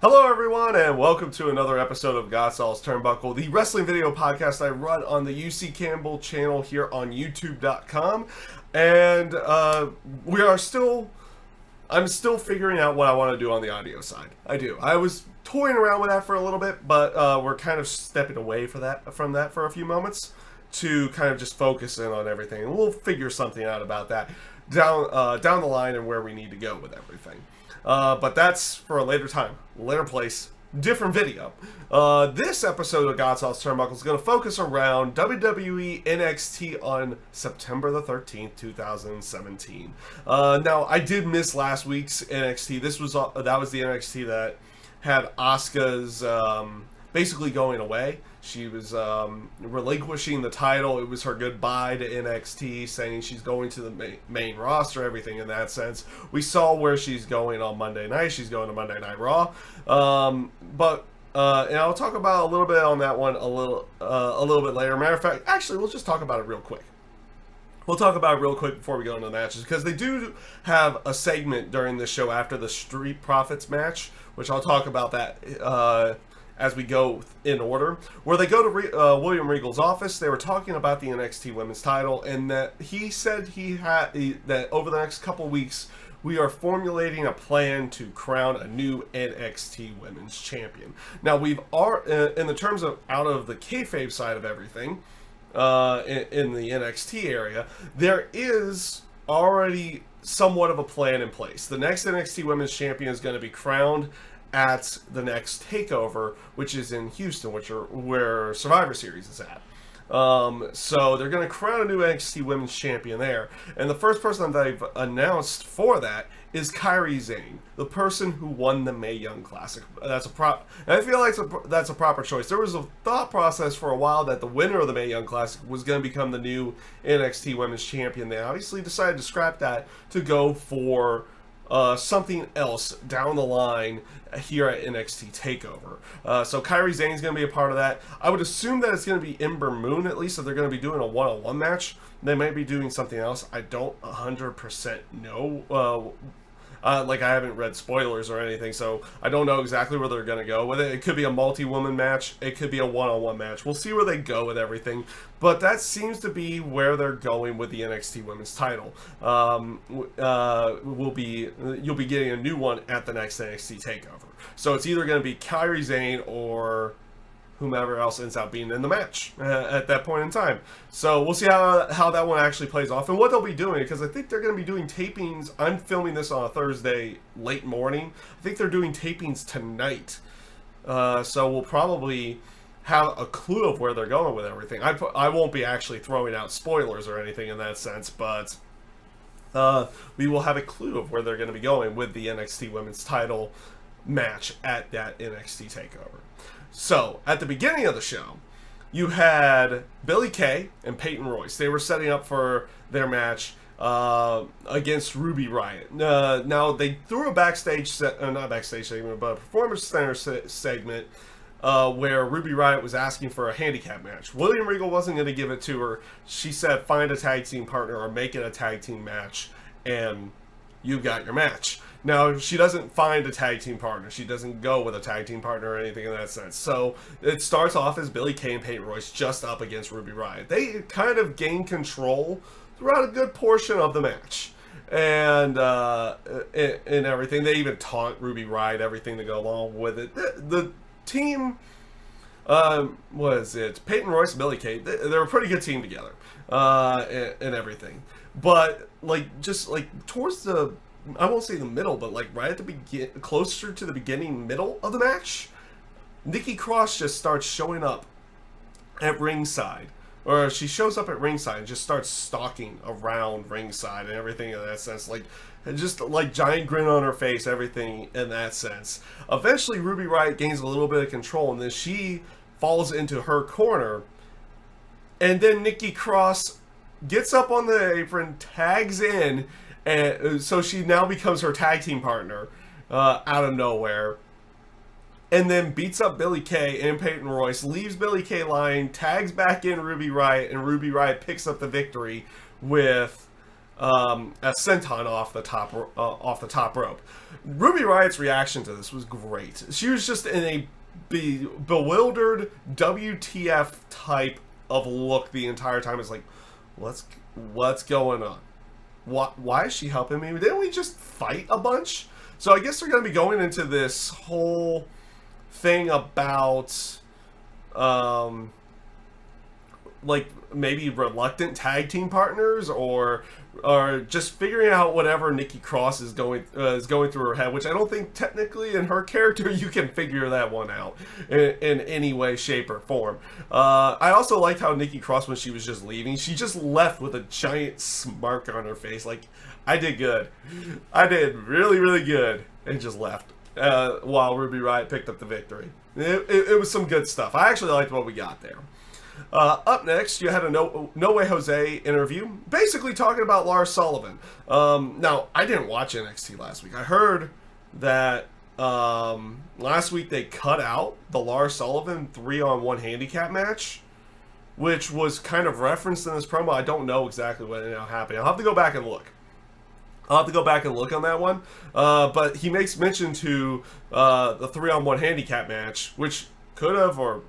Hello everyone and welcome to another episode of GodSaw's Turnbuckle, the wrestling video podcast I run on the UC Campbell channel here on YouTube.com. And I'm still figuring out what I want to do on the audio side. I was toying around with that for a little bit, but we're kind of stepping away from that for a few moments to kind of just focus in on everything. And we'll figure something out about that down the line and where we need to go with everything. But that's for a later time, later place, different video. This episode of GodSaw's Turnbuckle is going to focus around WWE NXT on September the 13th, 2017. Now, I did miss last week's NXT. That was the NXT that had Asuka's basically going away. She was relinquishing the title. It was her goodbye to NXT, saying she's going to the main roster, everything in that sense. We saw where she's going on Monday night. She's going to Monday Night Raw. And I'll talk about a little bit on that one a little bit later. Matter of fact, actually, we'll just talk about it real quick. We'll talk about it real quick before we go into the matches, because they do have a segment during this show after the Street Profits match, which I'll talk about that as we go in order, where they go to William Regal's office. They were talking about the NXT Women's Title, and that he said that over the next couple weeks, we are formulating a plan to crown a new NXT Women's Champion. Now, in the terms of out of the kayfabe side of everything, in the NXT area, there is already somewhat of a plan in place. The next NXT Women's Champion is going to be crowned at the next takeover, which is in Houston, where Survivor Series is at. So they're going to crown a new NXT Women's Champion there, and the first person that they've announced for that is Kairi Sane, the person who won the Mae Young Classic. And I feel like that's a proper choice. There was a thought process for a while that the winner of the Mae Young Classic was going to become the new NXT Women's Champion. They obviously decided to scrap that to go for something else down the line here at NXT TakeOver. So Kairi Sane's going to be a part of that. I would assume that it's going to be Ember Moon, at least, if they're going to be doing a one-on-one match. They might be doing something else. I don't 100% know. I haven't read spoilers or anything, so I don't know exactly where they're going to go with it. It could be a multi-woman match. It could be a one-on-one match. We'll see where they go with everything. But that seems to be where they're going with the NXT Women's Title. You'll be getting a new one at the next NXT TakeOver. So it's either going to be Kairi Sane or whomever else ends up being in the match at that point in time. So we'll see how that one actually plays off and what they'll be doing, because I think they're going to be doing tapings. I'm filming this on a Thursday late morning. I think they're doing tapings tonight. So we'll probably have a clue of where they're going with everything. I won't be actually throwing out spoilers or anything in that sense, but we will have a clue of where they're going to be going with the NXT Women's Title match at that NXT TakeOver. So, at the beginning of the show, you had Billie Kay and Peyton Royce. They were setting up for their match against Ruby Riott. Now, they threw a not backstage segment, but a Performance Center segment where Ruby Riott was asking for a handicap match. William Regal wasn't going to give it to her. She said, find a tag team partner or make it a tag team match, and you've got your match. Now, she doesn't find a tag team partner. She doesn't go with a tag team partner or anything in that sense. So it starts off as Billie Kay and Peyton Royce just up against Ruby Riott. They kind of gain control throughout a good portion of the match. And everything. They even taunt Ruby Riott, everything to go along with it. The team, Peyton Royce and Billie Kay, they're a pretty good team together and everything. But, towards the, I won't say the middle, but right at the closer to the middle of the match, Nikki Cross just starts showing up at ringside, or she shows up at ringside and just starts stalking around ringside and everything in that sense, just giant grin on her face, everything in that sense. Eventually, Ruby Riott gains a little bit of control, and then she falls into her corner, and then Nikki Cross gets up on the apron, tags in, and so she now becomes her tag team partner out of nowhere, and then beats up Billie Kay and Peyton Royce, leaves Billie Kay lying, tags back in Ruby Riott, and Ruby Riott picks up the victory with a senton off the top rope. Ruby Riot's reaction to this was great. She was just in a bewildered WTF type of look the entire time. It's like, what's going on? Why is she helping me? Didn't we just fight a bunch? So I guess they're going to be going into this whole thing about like maybe reluctant tag team partners, or just figuring out whatever Nikki Cross is going through her head, which I don't think technically in her character you can figure that one out in any way, shape, or form. I also liked how Nikki Cross, when she was just leaving, she just left with a giant smirk on her face, like, I did good, I did really, really good, and just left while Ruby Riott picked up the victory. It was some good stuff. I actually liked what we got there. Up next, you had a No Way Jose interview, basically talking about Lars Sullivan. Now, I didn't watch NXT last week. I heard that last week they cut out the Lars Sullivan 3-on-1 handicap match, which was kind of referenced in this promo. I don't know exactly what ended up happening. I'll have to go back and look. On that one. But he makes mention to the 3-on-1 handicap match, which could have or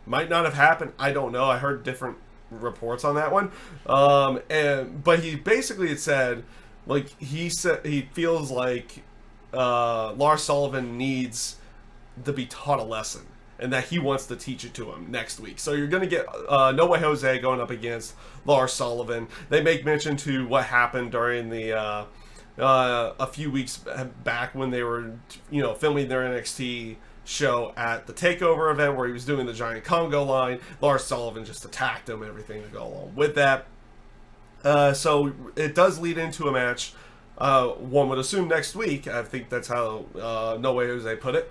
might not have happened. I don't know. I heard different reports on that one. But he basically had said, like, he feels like Lars Sullivan needs to be taught a lesson, and that he wants to teach it to him next week. So you're going to get No Way Jose going up against Lars Sullivan. They make mention to what happened during the a few weeks back when they were, filming their NXT show at the Takeover event where he was doing the Giant Congo line. Lars Sullivan just attacked him, everything to go along with that. So it does lead into a match, one would assume next week. I think that's how No Way Jose put it.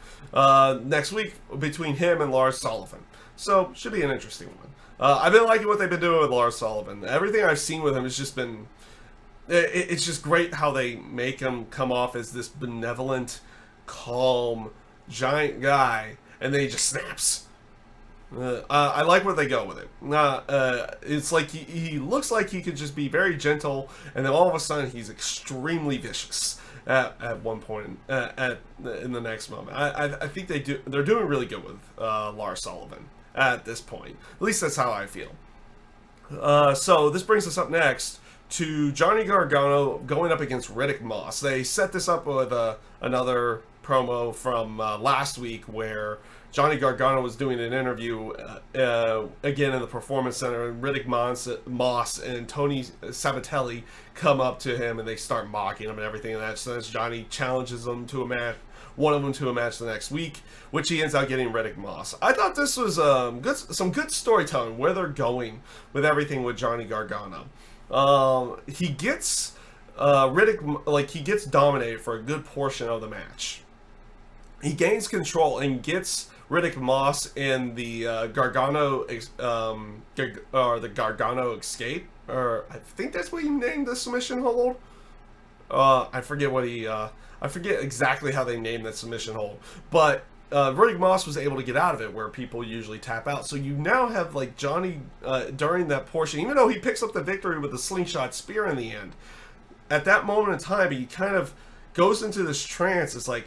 Next week between him and Lars Sullivan. So should be an interesting one. I've been liking what they've been doing with Lars Sullivan. Everything I've seen with him has just been... It's just great how they make him come off as this benevolent, calm, giant guy, and then he just snaps. I like where they go with it. It's like he looks like he could just be very gentle, and then all of a sudden he's extremely vicious at one point in the next moment. I think they're doing really good with Lars Sullivan at this point. At least that's how I feel. So this brings us up next to Johnny Gargano going up against Riddick Moss. They set this up with another promo from last week where Johnny Gargano was doing an interview again in the Performance Center, and Riddick Moss and Tony Sabatelli come up to him and they start mocking him and everything. And that's Johnny challenges them to a match, one of them to a match the next week, which he ends up getting Riddick Moss. I thought this was some good storytelling where they're going with everything with Johnny Gargano. He gets he gets dominated for a good portion of the match. He gains control and gets Riddick Moss in the Gargano the Gargano escape, or I think that's what he named the submission hold. I forget exactly how they named that submission hold, but Riddick Moss was able to get out of it where people usually tap out. So you now have like Johnny during that portion, even though he picks up the victory with the slingshot spear in the end. At that moment in time, he kind of goes into this trance. It's like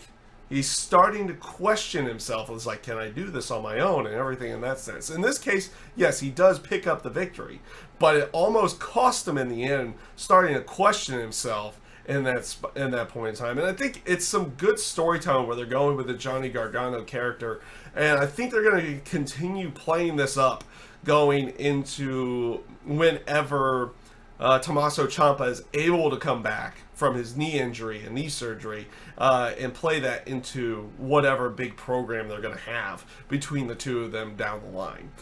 he's starting to question himself. It's like, can I do this on my own and everything in that sense. In this case, yes, he does pick up the victory, but it almost cost him in the end, starting to question himself in that point in time. And I think it's some good storytelling where they're going with the Johnny Gargano character, and I think they're going to continue playing this up going into whenever Tommaso Ciampa is able to come back from his knee injury and knee surgery, and play that into whatever big program they're going to have between the two of them down the line.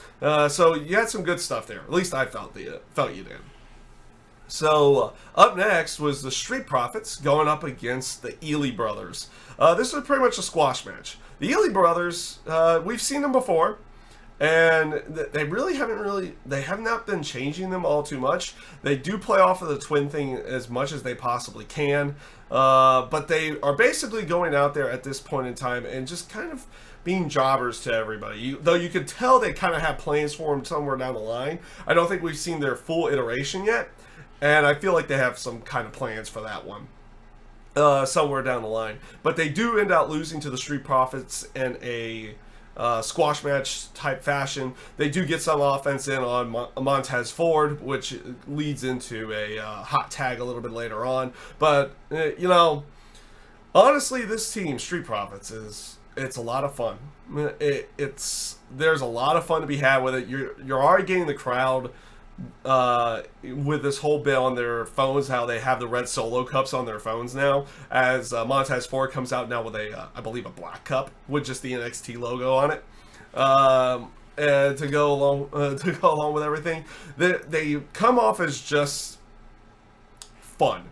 So you had some good stuff there. At least I felt you did. So up next was the Street Profits going up against the Ely Brothers. This was pretty much a squash match. The Ely Brothers, we've seen them before, and they have not been changing them all too much. They do play off of the twin thing as much as they possibly can, but they are basically going out there at this point in time and just kind of being jobbers to everybody. Though you could tell they kind of have plans for them somewhere down the line. I don't think we've seen their full iteration yet. And I feel like they have some kind of plans for that one. Somewhere down the line. But they do end up losing to the Street Profits in a squash match type fashion. They do get some offense in on Montez Ford, which leads into a hot tag a little bit later on. But, honestly, this team, Street Profits, it's a lot of fun. There's a lot of fun to be had with it. You're already getting the crowd with this whole bit on their phones, how they have the red Solo cups on their phones now, as Montez Ford comes out now with I believe a black cup with just the NXT logo on it, and to go along with everything. They come off as just fun.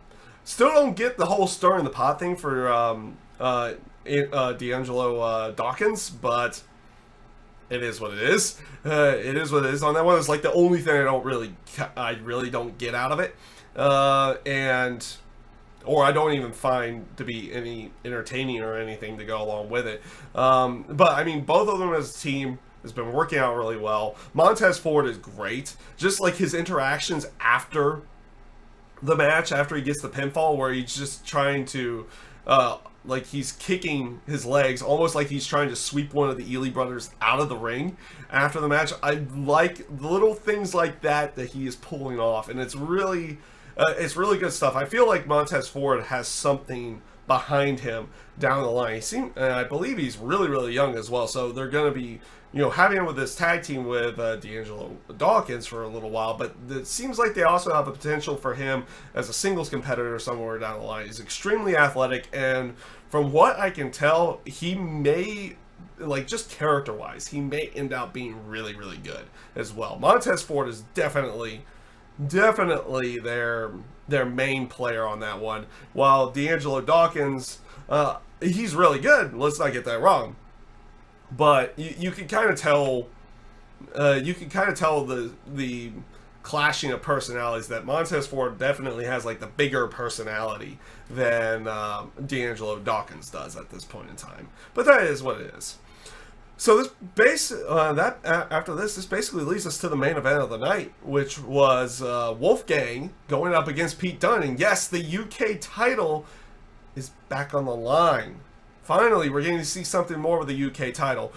Still don't get the whole stir in the pot thing for D'Angelo Dawkins, but it is what it is. It is what it is on that one. It's like the only thing I really don't get out of it, or I don't even find to be any entertaining or anything to go along with it. But I mean, both of them as a team has been working out really well. Montez Ford is great. Just like his interactions after the match, after he gets the pinfall, where he's just trying to like he's kicking his legs, almost like he's trying to sweep one of the Ely brothers out of the ring after the match. I like the little things like that he is pulling off, and it's really good stuff. I feel like Montez Ford has something behind him down the line. And I believe he's really, really young as well, so they're going to be, having him with this tag team with D'Angelo Dawkins for a little while, but it seems like they also have a potential for him as a singles competitor somewhere down the line. He's extremely athletic, and from what I can tell, he may, just character-wise, he may end up being really, really good as well. Montez Ford is definitely their main player on that one, while D'Angelo Dawkins, he's really good, let's not get that wrong. But you can kind of tell, the clashing of personalities, that Montez Ford definitely has like the bigger personality than D'Angelo Dawkins does at this point in time. But that is what it is. So after this basically leads us to the main event of the night, which was Wolfgang going up against Pete Dunne, and yes, the UK title is back on the line. Finally, we're getting to see something more with the UK title.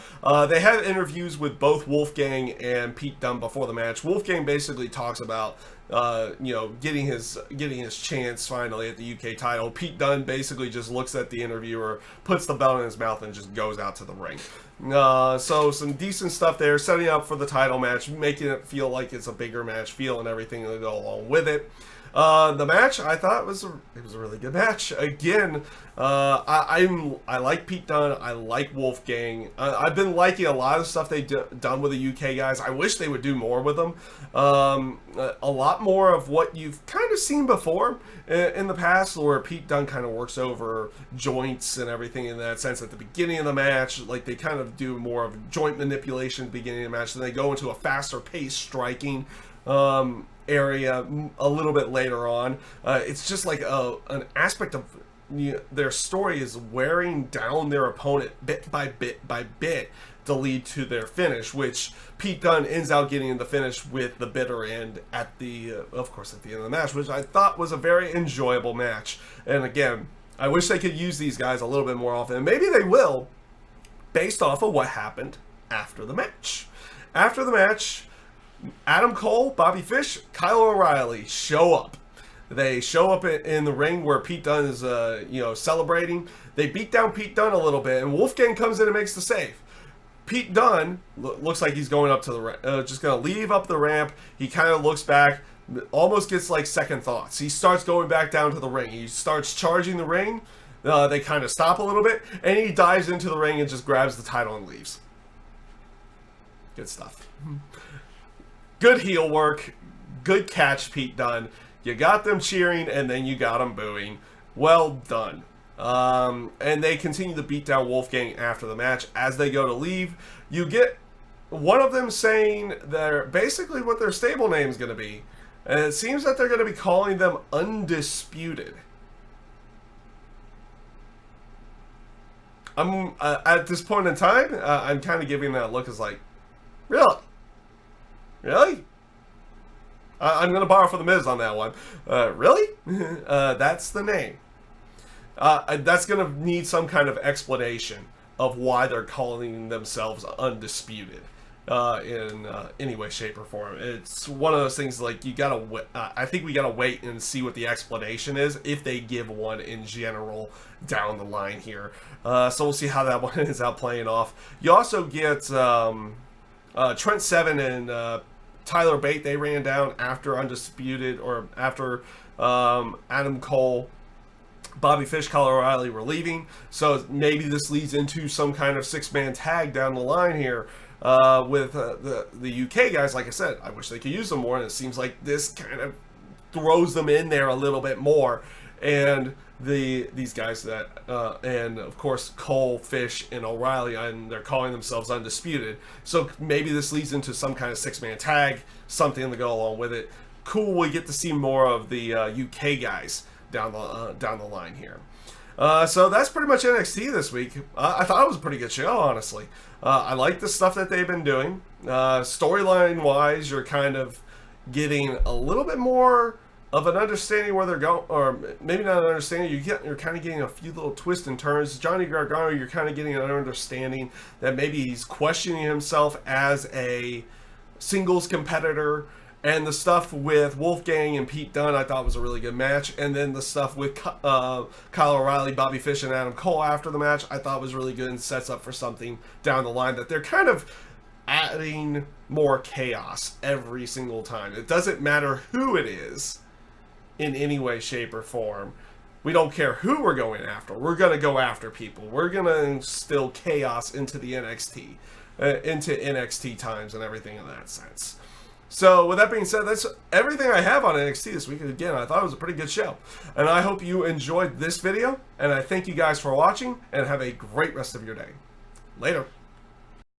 They had interviews with both Wolfgang and Pete Dunne before the match. Wolfgang basically talks about, getting his chance finally at the UK title. Pete Dunne basically just looks at the interviewer, puts the belt in his mouth, and just goes out to the ring. So some decent stuff there, setting up for the title match, making it feel like it's a bigger match feel and everything to go along with it. The match, I thought it was a really good match. Again, I like Pete Dunne. I like Wolfgang. I've been liking a lot of stuff they've done with the UK guys. I wish they would do more with them. A lot more of what you've kind of seen before in the past, where Pete Dunne kind of works over joints and everything in that sense at the beginning of the match. Like, they kind of do more of joint manipulation at the beginning of the match, then they go into a faster pace striking area a little bit later on. It's just like an aspect of their story is wearing down their opponent bit by bit by bit to lead to their finish, which Pete Dunne ends out getting the finish with the bitter end at the end of the match, which I thought was a very enjoyable match. And again, I wish they could use these guys a little bit more often, and maybe they will, based off of what happened after the match. After the match, Adam Cole, Bobby Fish, Kyle O'Reilly show up. They show up in the ring where Pete Dunne is, celebrating. They beat down Pete Dunne a little bit, and Wolfgang comes in and makes the save. Pete Dunne looks like he's going up to the just going to leave up the ramp. He kind of looks back, almost gets like second thoughts. He starts going back down to the ring. He starts charging the ring. They kind of stop a little bit, and he dives into the ring and just grabs the title and leaves. Good stuff. Good heel work. Good catch, Pete Dunne. You got them cheering, and then you got them booing. Well done. And they continue to beat down Wolfgang after the match. As they go to leave, you get one of them saying basically what their stable name is going to be. And it seems that they're going to be calling them Undisputed. At this point in time, I'm kind of giving that look as like, really? Really? I'm going to borrow from The Miz on that one. Really? That's the name. That's going to need some kind of explanation of why they're calling themselves Undisputed in any way, shape, or form. It's one of those things like you gotta. I think we gotta wait and see what the explanation is, if they give one in general down the line here. So we'll see how that one ends up playing off. You also get Trent Seven and Tyler Bate. They ran down after Undisputed, or after Adam Cole, Bobby Fish, Kyle O'Reilly were leaving, so maybe this leads into some kind of six-man tag down the line here with the UK guys. Like I said, I wish they could use them more, and it seems like this kind of throws them in there a little bit more. And these guys that and of course Cole, Fish, and O'Reilly, and they're calling themselves Undisputed. So maybe this leads into some kind of six-man tag, something to go along with it. Cool, we get to see more of the UK guys down the line here. So that's pretty much NXT this week. I thought it was a pretty good show, honestly. I like the stuff that they've been doing. Storyline wise, you're kind of getting a little bit more of an understanding where they're going, or maybe not an understanding. You're kind of getting a few little twists and turns. Johnny Gargano, you're kind of getting an understanding that maybe he's questioning himself as a singles competitor. And the stuff with Wolfgang and Pete Dunne, I thought was a really good match. And then the stuff with Kyle O'Reilly, Bobby Fish, and Adam Cole after the match, I thought was really good and sets up for something down the line that they're kind of adding more chaos every single time. It doesn't matter who it is in any way, shape, or form. We don't care who we're going after. We're going to go after people. We're going to instill chaos into the NXT times and everything in that sense. So, with that being said, that's everything I have on NXT this week. And again, I thought it was a pretty good show. And I hope you enjoyed this video. And I thank you guys for watching. And have a great rest of your day. Later.